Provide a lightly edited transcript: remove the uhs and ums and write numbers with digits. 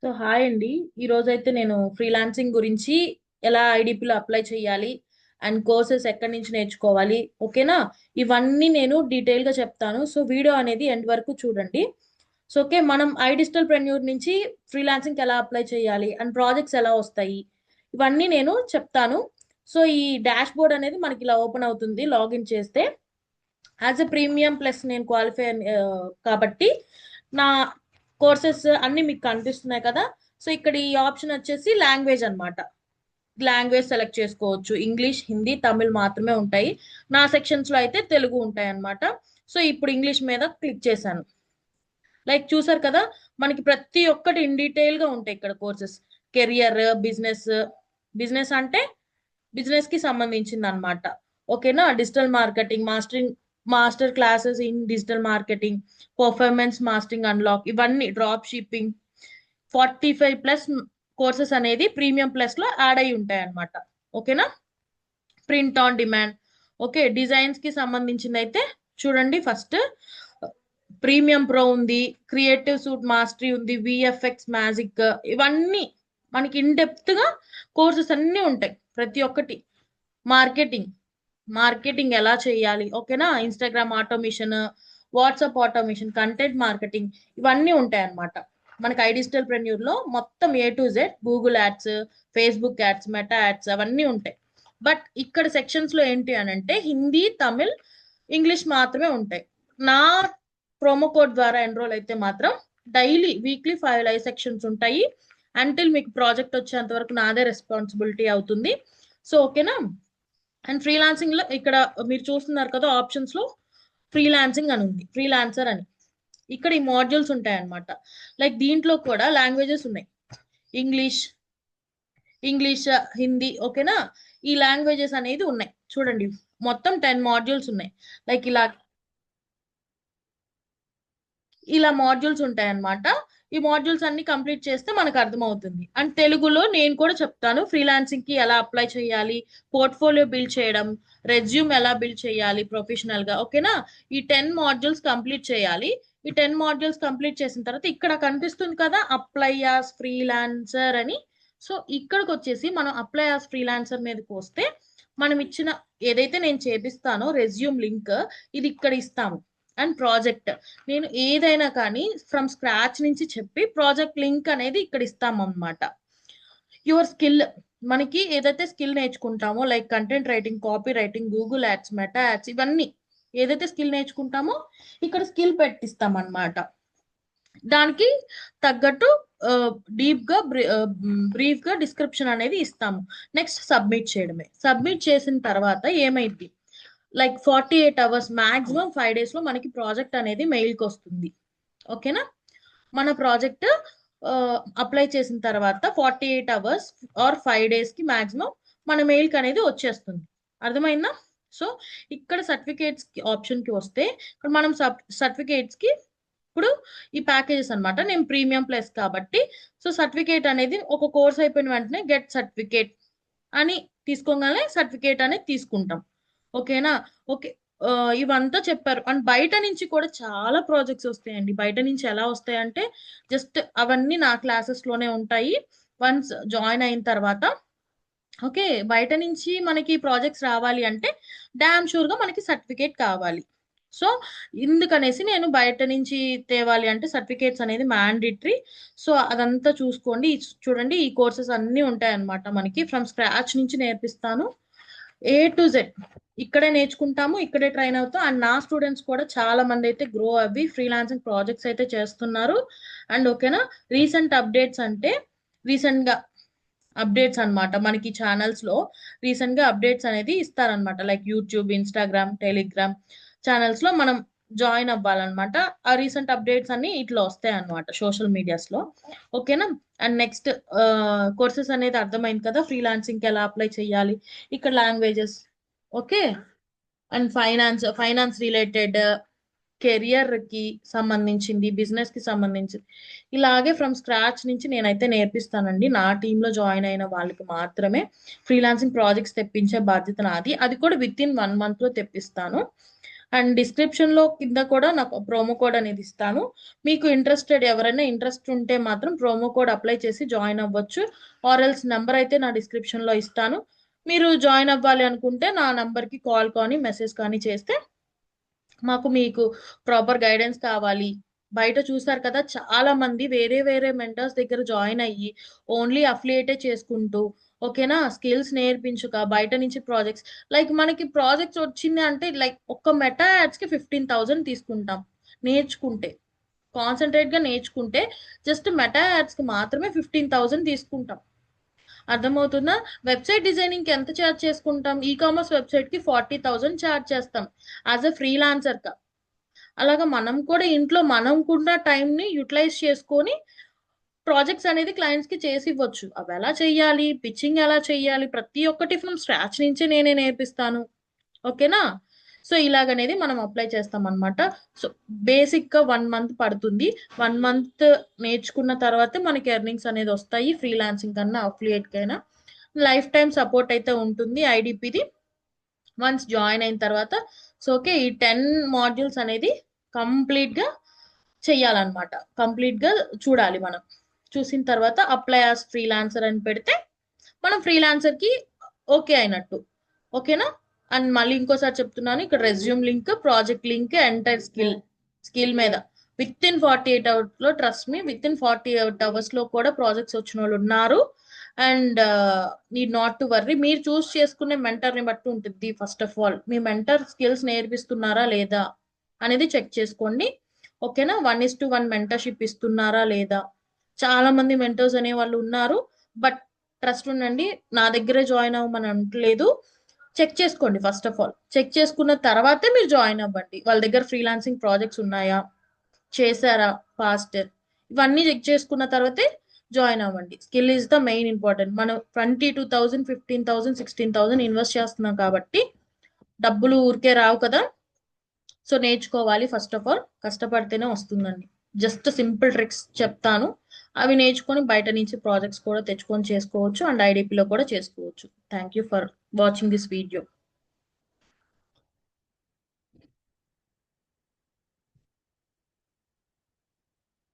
So hi అండి. ఈ రోజైతే నేను ఫ్రీలాన్సింగ్ గురించి ఎలా ఐడిపిలో అప్లై చేయాలి అండ్ కోర్సెస్ ఎక్కడి నుంచి నేర్చుకోవాలి, ఓకేనా? ఇవన్నీ నేను డీటెయిల్ గా చెప్తాను. సో వీడియో అనేది ఎండ్ వరకు చూడండి. సో ఓకే, మనం ఐ డిజిటల్ ప్రెన్యూర్ నుంచి ఫ్రీలాన్సింగ్ ఎలా అప్లై చేయాలి అండ్ ప్రాజెక్ట్స్ ఎలా వస్తాయి, ఇవన్నీ నేను చెప్తాను. సో ఈ డాష్ బోర్డ్ అనేది మనకి ఇలా ఓపెన్ అవుతుంది లాగిన్ చేస్తే. యాజ్ ఎ ప్రీమియం ప్లస్ నేను క్వాలిఫై కాబట్టి నా కోర్సెస్ అన్ని మీకు కనిపిస్తున్నాయి కదా. సో ఇక్కడ ఈ ఆప్షన్ వచ్చేసి లాంగ్వేజ్ అన్నమాట. లాంగ్వేజ్ సెలెక్ట్ చేసుకోవచ్చు. ఇంగ్లీష్, హిందీ, తమిళ్ మాత్రమే ఉంటాయి. నా సెక్షన్స్ లో అయితే తెలుగు ఉంటాయి అన్నమాట. సో ఇప్పుడు ఇంగ్లీష్ మీద క్లిక్ చేశాను. లైక్ చూసారు కదా, మనకి ప్రతి ఒక్కటి ఇన్ డీటెయిల్ గా ఉంటాయి ఇక్కడ కోర్సెస్. Career, business. బిజినెస్ అంటే బిజినెస్ కి సంబంధించింది అనమాట. ఓకేనా? Digital marketing, master classes in digital marketing, performance mastering unlock, ఇవన్నీ డ్రాప్ షిప్పింగ్. 45+ కోర్సెస్ అనేది ప్రీమియం ప్లస్ లో యాడ్ అయి ఉంటాయి అనమాట. ఓకేనా? Print on demand. Okay, designs కి సంబంధించింది అయితే చూడండి. ఫస్ట్ ప్రీమియం ప్రో ఉంది, క్రియేటివ్ సూట్ మాస్టరీ ఉంది, విఎఫ్ఎక్స్ మ్యాజిక్, ఇవన్నీ మనకి ఇన్ డెప్త్ గా కోర్సెస్ అన్ని ఉంటాయి ప్రతి ఒక్కటి. మార్కెటింగ్, మార్కెటింగ్ ఎలా చేయాలి, ఓకేనా? Instagram automation, WhatsApp automation, content marketing, ఇవన్నీ ఉంటాయి అన్నమాట. మనకి ఐ డిజిటల్ ప్రెన్యూర్ లో మొత్తం A to Z, Google ads, Facebook ads, Meta ads, అవన్నీ ఉంటాయి. బట్ ఇక్కడ సెక్షన్స్ లో ఏంటి అని అంటే హిందీ, తమిళ్, ఇంగ్లీష్ మాత్రమే ఉంటాయి. నా ప్రోమో కోడ్ ద్వారా ఎన్రోల్ అయితే మాత్రం డైలీ వీక్లీ 5 లైవ్ సెక్షన్స్ ఉంటాయి. అంటిల్ మీకు ప్రాజెక్ట్ వచ్చేంత వరకు నాదే రెస్పాన్సిబిలిటీ అవుతుంది. సో ఓకేనా? అండ్ ఫ్రీలాన్సింగ్ లో ఇక్కడ మీరు చూస్తున్నారు కదా ఆప్షన్స్ లో ఫ్రీలాన్సింగ్ అని ఉంది, ఫ్రీలాన్సర్ అని. ఇక్కడ ఈ మాడ్యూల్స్ ఉంటాయి అన్నమాట. లైక్ దీంట్లో కూడా లాంగ్వేజెస్ ఉన్నాయి. ఇంగ్లీష్, ఇంగ్లీష్, హిందీ, ఓకేనా? ఈ లాంగ్వేజెస్ అనేది ఉన్నాయి చూడండి. మొత్తం 10 మాడ్యూల్స్ ఉన్నాయి. లైక్ ఇలా ఇలా మాడ్యూల్స్ ఉంటాయి అన్నమాట. ఈ మాడ్యూల్స్ అన్ని కంప్లీట్ చేస్తే మనకు అర్థమవుతుంది. అండ్ తెలుగులో నేను కూడా చెప్తాను ఫ్రీలాన్సింగ్ కి ఎలా అప్లై చేయాలి, పోర్ట్ఫోలియో బిల్డ్ చేయడం, రెజ్యూమ్ ఎలా బిల్డ్ చేయాలి ప్రొఫెషనల్ గా, ఓకేనా? ఈ 10 మాడ్యూల్స్ కంప్లీట్ చేయాలి. ఈ 10 మాడ్యూల్స్ కంప్లీట్ చేసిన తర్వాత ఇక్కడ కనిపిస్తుంది కదా అప్లై యాస్ ఫ్రీలాన్సర్ అని. సో ఇక్కడికి వచ్చేసి మనం అప్లై యాస్ ఫ్రీలాన్సర్ మీదకి వస్తే మనం ఇచ్చిన ఏదైతే నేను చేపిస్తానో రెజ్యూమ్ లింక్, ఇది ఇక్కడ ఇస్తాము. అండ్ ప్రాజెక్ట్, నేను ఏదైనా కానీ ఫ్రమ్ స్క్రాచ్ నుంచి చెప్పి ప్రాజెక్ట్ లింక్ అనేది ఇక్కడ ఇస్తాం అన్నమాట. యువర్ స్కిల్, మనకి ఏదైతే స్కిల్ నేర్చుకుంటామో like content writing, copywriting, Google ads, Meta ads, ఇవన్నీ ఏదైతే స్కిల్ నేర్చుకుంటామో ఇక్కడ స్కిల్ పెట్టిస్తాం అన్నమాట. దానికి తగ్గట్టు డీప్ గా బ్రీఫ్ గా డిస్క్రిప్షన్ అనేది ఇస్తాము. నెక్స్ట్ సబ్మిట్ చేయడమే. సబ్మిట్ చేసిన తర్వాత ఏమైంది, లైక్ 48 అవర్స్, మాక్సిమం 5 డేస్ లో మనకి ప్రాజెక్ట్ అనేది మెయిల్కి వస్తుంది. ఓకేనా? మన ప్రాజెక్ట్ అప్లై చేసిన తర్వాత 48 అవర్స్ ఆర్ 5 డేస్ కి మాక్సిమం మన మెయిల్కి అనేది వచ్చేస్తుంది. అర్థమైందా? సో ఇక్కడ సర్టిఫికేట్స్ కి ఆప్షన్ కి వస్తే ఇక్కడ మనం సర్టిఫికేట్స్ కి ఇప్పుడు ఈ ప్యాకేజెస్ అన్నమాట. నేను ప్రీమియం ప్లస్ కాబట్టి సో సర్టిఫికేట్ అనేది ఒక కోర్స్ అయిపోయిన వెంటనే గెట్ సర్టిఫికేట్ అని తీసుకోగానే సర్టిఫికేట్ అనేది తీసుకుంటాం. ఓకేనా? ఓకే. ఇవంతా చెప్పారు. అండ్ బయట నుంచి కూడా చాలా ప్రాజెక్ట్స్ వస్తాయండి. బయట నుంచి ఎలా వస్తాయంటే జస్ట్ అవన్నీ నా క్లాసెస్ లోనే ఉంటాయి. వన్స్ జాయిన్ అయిన తర్వాత ఓకే, బయట నుంచి మనకి ప్రాజెక్ట్స్ రావాలి అంటే డామ్ షూర్ గా మనకి సర్టిఫికేట్ కావాలి. సో ఇందుకనేసి నేను బయట నుంచి తేవాలి అంటే సర్టిఫికేట్స్ అనేది మ్యాండేటరీ. సో అదంతా చూసుకోండి. చూడండి ఈ కోర్సెస్ అన్ని ఉంటాయి అన్నమాట. మనకి ఫ్రమ్ స్క్రాచ్ నుంచి నేర్పిస్తాను. A to Z ఇక్కడే నేర్చుకుంటాము, ఇక్కడే ట్రైన్ అవుతాం. అండ్ నా స్టూడెంట్స్ కూడా చాలా మంది అయితే గ్రో అవ్వి ఫ్రీలాన్సింగ్ ప్రాజెక్ట్స్ అయితే చేస్తున్నారు. అండ్ ఓకేనా, రీసెంట్ అప్డేట్స్ అంటే రీసెంట్ గా అప్డేట్స్ అన్నమాట. మనకి ఛానల్స్ లో రీసెంట్ గా అప్డేట్స్ అనేది ఇస్తారనమాట. Like YouTube, Instagram, Telegram channels లో మనం జాయిన్ అవ్వాలన్నమాట. ఆ రీసెంట్ అప్డేట్స్ అన్ని ఇట్లా వస్తాయి అన్నమాట సోషల్ మీడియాస్ లో. ఓకేనా? అండ్ నెక్స్ట్ కోర్సెస్ అనేది అర్థమైంది కదా, ఫ్రీలాన్సింగ్ కి ఎలా అప్లై చేయాలి. ఇక్కడ languages, okay. And finance related, career కి సంబంధించింది, బిజినెస్ కి సంబంధించింది, ఇలాగే ఫ్రమ్ స్క్రాచ్ నుంచి నేనైతే నేర్పిస్తానండి. నా టీంలో జాయిన్ అయిన వాళ్ళకి మాత్రమే ఫ్రీలాన్సింగ్ ప్రాజెక్ట్స్ తెప్పించే బాధ్యత నాది. అది కూడా విత్ ఇన్ 1 మంత్ లో తెప్పిస్తాను. అండ్ డిస్క్రిప్షన్ లో కింద కూడా నాకు ప్రోమో కోడ్ అనేది ఇస్తాను. మీకు ఎవరైనా ఇంట్రెస్ట్ ఉంటే మాత్రం ప్రోమో కోడ్ అప్లై చేసి జాయిన్ అవ్వచ్చు. ఆర్ఎల్స్ నెంబర్ అయితే నా డిస్క్రిప్షన్ లో ఇస్తాను. మీరు జాయిన్ అవ్వాలి అనుకుంటే నా నంబర్ కి కాల్ కానీ మెసేజ్ కానీ చేస్తే మీకు ప్రాపర్ గైడెన్స్ కావాలి. బయట చూసారు కదా, చాలా మంది వేరే వేరే మెంటర్స్ దగ్గర జాయిన్ అయ్యి ఓన్లీ అఫిలియేటే చేసుకుంటూ, ఓకేనా, స్కిల్స్ నేర్పించుక బయట నుంచి ప్రాజెక్ట్స్, లైక్ మనకి ప్రాజెక్ట్స్ వచ్చింది అంటే లైక్ ఒక్క మెటా యాడ్స్ కి 15,000 తీసుకుంటాం నేర్చుకుంటే. కాన్సన్ట్రేట్ గా నేర్చుకుంటే జస్ట్ మెటా యాడ్స్ కి మాత్రమే 15,000 తీసుకుంటాం. అర్థమవుతుందా? వెబ్సైట్ డిజైనింగ్ కి ఎంత ఛార్జ్ చేసుకుంటాం? ఈ కామర్స్ వెబ్సైట్ కి 40,000 ఛార్జ్ చేస్తాం యాజ్ అ ఫ్రీలాన్సర్ గా. అలాగా మనం కూడా ఇంట్లో మనకున్న టైం ని యూటిలైజ్ చేసుకొని ప్రాజెక్ట్స్ అనేది క్లయింట్స్ కి చేసి ఇవ్వచ్చు. అవి ఎలా చెయ్యాలి, పిచ్చింగ్ ఎలా చెయ్యాలి, ప్రతి ఒక్కటి ఫ్రమ్ స్క్రాచ్ నుంచే నేనే నేర్పిస్తాను. ఓకేనా? సో ఇలాగనేది మనం అప్లై చేస్తాం అనమాట. సో బేసిక్ గా 1 మంత్ పడుతుంది. 1 మంత్ నేర్చుకున్న తర్వాతే మనకి ఎర్నింగ్స్ అనేది వస్తాయి. ఫ్రీలాన్సింగ్ కన్నా అఫిలియేట్ కైనా లైఫ్ టైం సపోర్ట్ అయితే ఉంటుంది ఐడిపిది. వన్స్ జాయిన్ అయిన తర్వాత సో ఓకే, ఈ 10 మాడ్యూల్స్ అనేది కంప్లీట్ గా చెయ్యాలన్నమాట. కంప్లీట్ గా చూడాలి మనం. చూసిన తర్వాత అప్లై యాజ్ ఫ్రీలాన్సర్ అని పెడితే మనం ఫ్రీలాన్సర్ కి ఓకే అయినట్టు. ఓకేనా? అండ్ మళ్ళీ ఇంకోసారి చెప్తున్నాను, ఇక్కడ resume link, project link, entire skill మీద విత్ ఇన్ 48 అవర్స్ లో, trust me, within 48 hours లో కూడా ప్రాజెక్ట్స్ వచ్చిన వాళ్ళు ఉన్నారు. And need not to worry. మీరు చూస్ చేసుకునే మెంటర్ ని బట్టి ఉంటుంది. ఫస్ట్ ఆఫ్ ఆల్ మీ మెంటర్ స్కిల్స్ నేర్పిస్తున్నారా లేదా అనేది చెక్ చేసుకోండి. ఓకేనా? 1:1 మెంటర్షిప్ ఇస్తున్నారా లేదా? చాలా మంది మెంటర్స్ అనే వాళ్ళు ఉన్నారు, బట్ ట్రస్ట్ ఉండండి, నా దగ్గరే జాయిన్ అవ్వమని అనట్లేదు. చెక్ చేసుకోండి. ఫస్ట్ ఆఫ్ ఆల్ చెక్ చేసుకున్న తర్వాతే మీరు జాయిన్ అవ్వండి. వాళ్ళ దగ్గర ఫ్రీలాన్సింగ్ ప్రాజెక్ట్స్ ఉన్నాయా, చేశారా పాస్ట్, ఇవన్నీ చెక్ చేసుకున్న తర్వాతే జాయిన్ అవ్వండి. Skill is the main important. మనం 22,000, 15,000, 16,000 ఇన్వెస్ట్ చేస్తున్నాం కాబట్టి డబ్బులు ఊరికే రావు కదా. సో నేర్చుకోవాలి. ఫస్ట్ ఆఫ్ ఆల్ కష్టపడితేనే వస్తుందండి. జస్ట్ సింపుల్ ట్రిక్స్ చెప్తాను, అవి నేర్చుకొని బయట నుంచి ప్రాజెక్ట్స్ కూడా తెచ్చుకొని చేసుకోవచ్చు. అండ్ ఐడిపిలో కూడా చేసుకోవచ్చు. Thank you for watching this video.